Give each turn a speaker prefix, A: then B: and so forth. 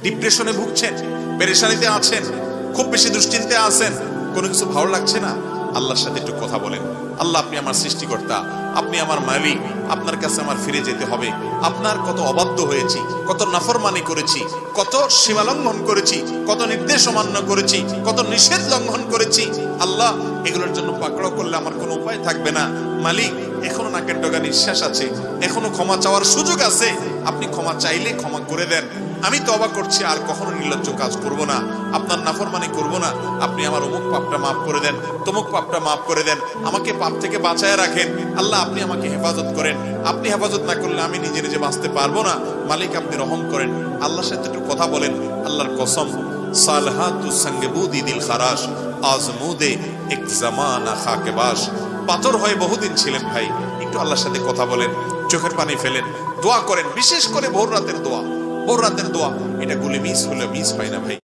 A: ডিপ্রেশনে ভুগছেন, পেরেশানিতে আছেন, খুব বেশি দুশ্চিন্তায় আছেন, কোনো কিছু ভালো লাগছে না, আল্লাহর সাথে একটু কথা বলেন। আল্লাহ, আপনি আমার সৃষ্টিকর্তা, আপনি আমার মালিক, আপনার কাছে আমার ফিরে যেতে হবে। আপনার কত অবাধ্য হয়েছি, কত নাফরমানি করেছি, কত সীমা লঙ্ঘন করেছি, কত নির্দেশ অমান্য করেছি, কত নিষেধ লঙ্ঘন করেছি। আল্লাহ, এগুলোর জন্য পাকড়াও করলে আমার কোনো উপায় থাকবে না। মালিক, এখনো নাকের ডগা নিঃশ্বাস আছে, এখনো ক্ষমা চাওয়ার সুযোগ আছে। আপনি ক্ষমা চাইলে ক্ষমা করে দেন। আমি তওবা করছি, আর কখনো নির্লজ্জ কাজ করব না, আপনার নাফরমানি করব না। আপনি আমার অমুক পাপটা মাফ করে দেন, তমুক পাপটা মাফ করে দেন, আমাকে পাপ থেকে বাঁচায় রাখেন। আল্লাহ, আপনি আমাকে হেফাজত করেন। আপনি হেফাজত না করলে আমি নিজে নিজে বাঁচতে পারবো না। মালিক, আপনি রহম করেন। আল্লাহর সাথে একটু কথা বলেন। আল্লাহর কসম, সালহাতু সঙ্গবুদি দিল খারাস আজমুদে এক জামানা খাকেবাস। পাথর হয়ে বহুদিন ছিলেন ভাই, একটু আল্লাহর সাথে কথা বলেন, চোখের পানি ফেলেন, দোয়া করেন। বিশেষ করে ভোর রাতের দোয়া, ভোর রাতের দোয়া, এটা গুলি মিস হলে মিস হয় না ভাই।